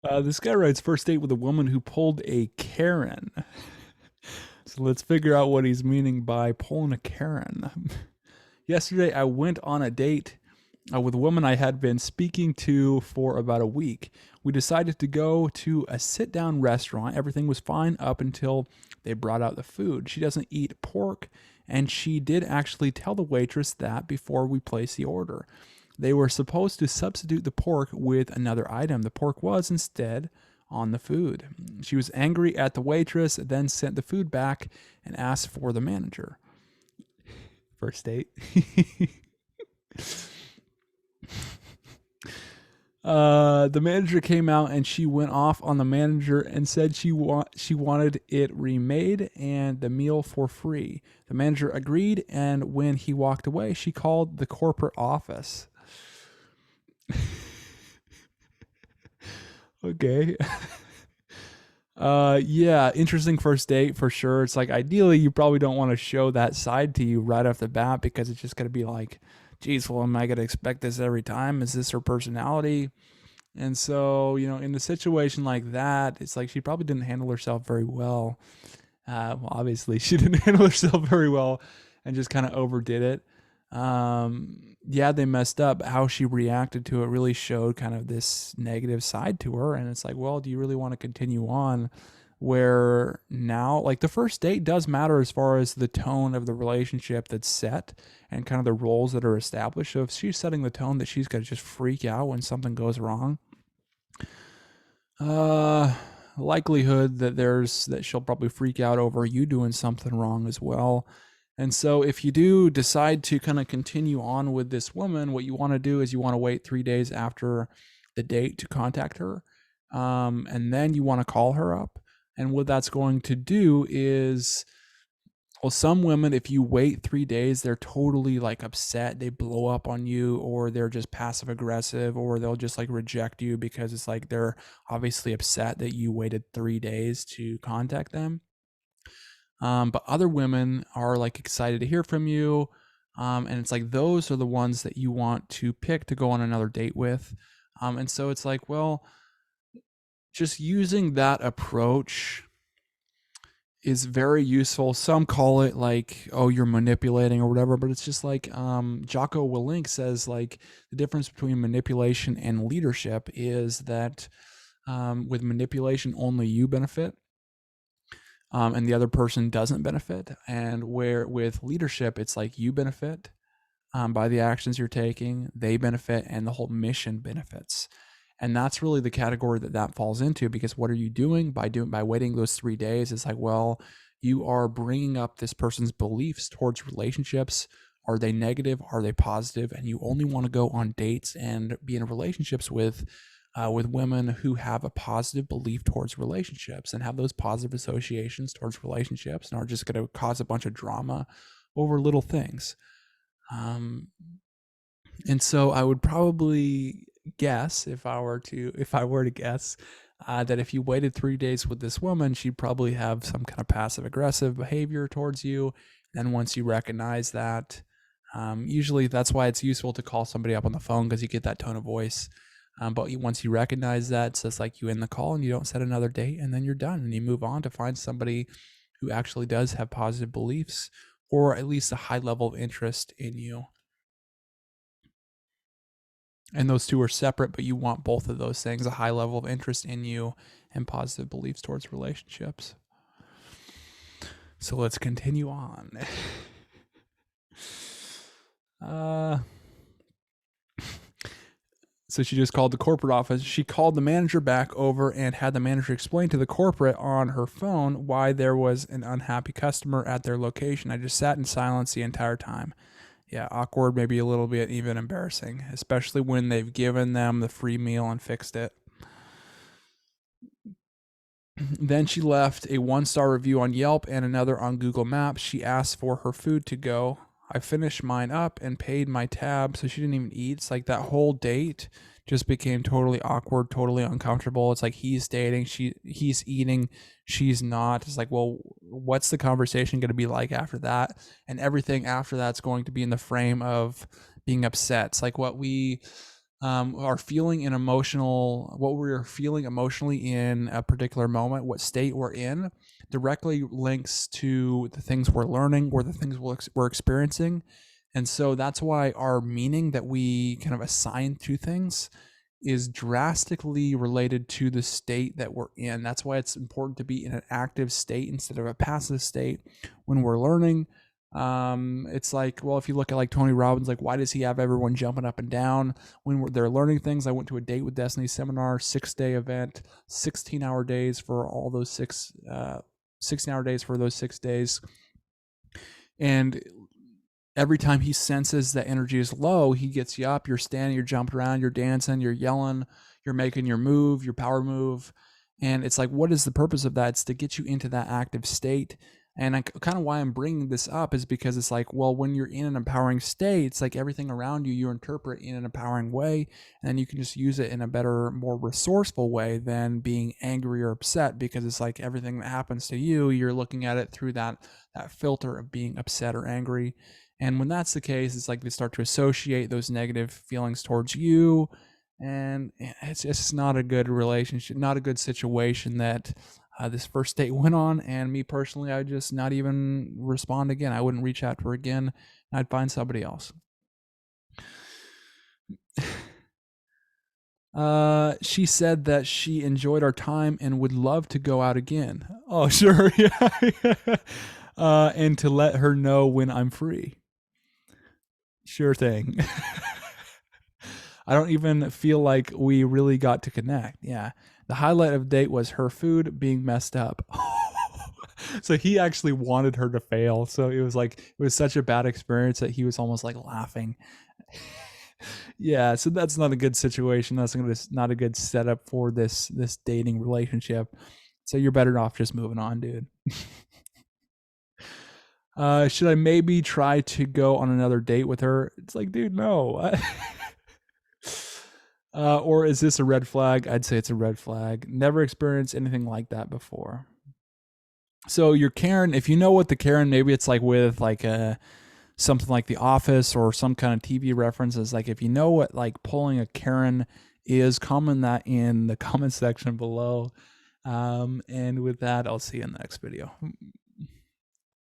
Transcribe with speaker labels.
Speaker 1: This guy writes first date with a woman who pulled a Karen. So let's figure out what he's meaning by pulling a Karen. Yesterday, I went on a date with a woman I had been speaking to for about a week. We decided to go to a sit down restaurant. Everything was fine up until they brought out the food. She doesn't eat pork, and she did actually tell the waitress that before we placed the order. They were supposed to substitute the pork with another item. The pork was instead on the food. She was angry at the waitress, then sent the food back and asked for the manager. First date. The manager came out and she went off on the manager and said she wanted it remade and the meal for free. The manager agreed, and when he walked away, she called the corporate office. Okay. Yeah, interesting first date for sure. It's like ideally you probably don't want to show that side to you right off the bat because it's just gonna be like, geez, well, am I gonna expect this every time? Is this her personality? And so, in a situation like that, it's like she probably didn't handle herself very well. Well, obviously, she didn't handle herself very well and just kind of overdid it. Yeah, they messed up. How she reacted to it really showed kind of this negative side to her. And it's like, well, do you really want to continue on? Where now, like the first date does matter as far as the tone of the relationship that's set and kind of the roles that are established. So if she's setting the tone that she's going to just freak out when something goes wrong, uh, likelihood that she'll probably freak out over you doing something wrong as well. And so if you do decide to kind of continue on with this woman, what you want to do is you want to wait 3 days after the date to contact her. And then you want to call her up. And what that's going to do is, well, some women, if you wait 3 days, they're totally like upset. They blow up on you, or they're just passive aggressive, or they'll just like reject you because it's like they're obviously upset that you waited 3 days to contact them. But other women are like excited to hear from you. And it's like those are the ones that you want to pick to go on another date with. And so it's like, well, just using that approach is very useful. Some call it like, oh, you're manipulating or whatever, but it's just like Jocko Willink says, like the difference between manipulation and leadership is that with manipulation, only you benefit. And the other person doesn't benefit. And where with leadership, it's like you benefit by the actions you're taking, they benefit, and the whole mission benefits. And that's really the category that falls into, because what are you doing by waiting those 3 days? It's like, well, you are bringing up this person's beliefs towards relationships. Are they negative? Are they positive? And you only want to go on dates and be in relationships with women who have a positive belief towards relationships and have those positive associations towards relationships and are just going to cause a bunch of drama over little things. Um, and so I would probably guess, if I were to guess, that if you waited 3 days with this woman, she'd probably have some kind of passive aggressive behavior towards you. And once you recognize that, usually that's why it's useful to call somebody up on the phone, because you get that tone of voice. But once you recognize that, it's just like you end the call and you don't set another date, and then you're done and you move on to find somebody who actually does have positive beliefs, or at least a high level of interest in you. And those two are separate, but you want both of those things: a high level of interest in you and positive beliefs towards relationships. So let's continue on. uh, So she just called the corporate office. She called the manager back over and had the manager explain to the corporate on her phone why there was an unhappy customer at their location. I just sat in silence the entire time. Yeah, awkward, maybe a little bit even embarrassing, especially when they've given them the free meal and fixed it. Then she left a 1-star review on Yelp and another on Google Maps. She asked for her food to go. I finished mine up and paid my tab, so she didn't even eat. It's like that whole date just became totally awkward, totally uncomfortable. It's like he's dating, he's eating, she's not. It's like, well, what's the conversation going to be like after that? And everything after that's going to be in the frame of being upset. It's like what we are feeling an emotional, what we're feeling emotionally in a particular moment, what state we're in, directly links to the things we're learning or the things we're experiencing. And so that's why our meaning that we kind of assign to things is drastically related to the state that we're in. That's why it's important to be in an active state instead of a passive state when we're learning. It's like, well, if you look at like Tony Robbins, like, why does he have everyone jumping up and down when they're learning things? I went to a Date with Destiny seminar, 6-day event, 16-hour days for all those 16-hour days for those 6 days. And every time he senses that energy is low, he gets you up, you're standing, you're jumping around, you're dancing, you're yelling, you're making your move, your power move. And it's like, what is the purpose of that? It's to get you into that active state. And kind of why I'm bringing this up is because it's like, well, when you're in an empowering state, it's like everything around you, you interpret in an empowering way, and you can just use it in a better, more resourceful way than being angry or upset, because it's like everything that happens to you, you're looking at it through that filter of being upset or angry. And when that's the case, it's like they start to associate those negative feelings towards you. And it's just not a good relationship, not a good situation that this first date went on. And me personally, I would just not even respond again. I wouldn't reach out to her again. I'd find somebody else. She said that she enjoyed our time and would love to go out again. Oh, sure. Yeah. And to let her know when I'm free. Sure thing. I don't even feel like we really got to connect. Yeah. The highlight of the date was her food being messed up. So he actually wanted her to fail. So it was like, it was such a bad experience that he was almost like laughing. Yeah. So that's not a good situation. That's not a good setup for this dating relationship. So you're better off just moving on, dude. Should I maybe try to go on another date with her? It's like, dude, no. Or is this a red flag? I'd say it's a red flag. Never experienced anything like that before. So your Karen, if you know what the Karen, maybe it's like with like something like The Office or some kind of TV references. Like if you know what like pulling a Karen is, comment that in the comment section below. And with that, I'll see you in the next video.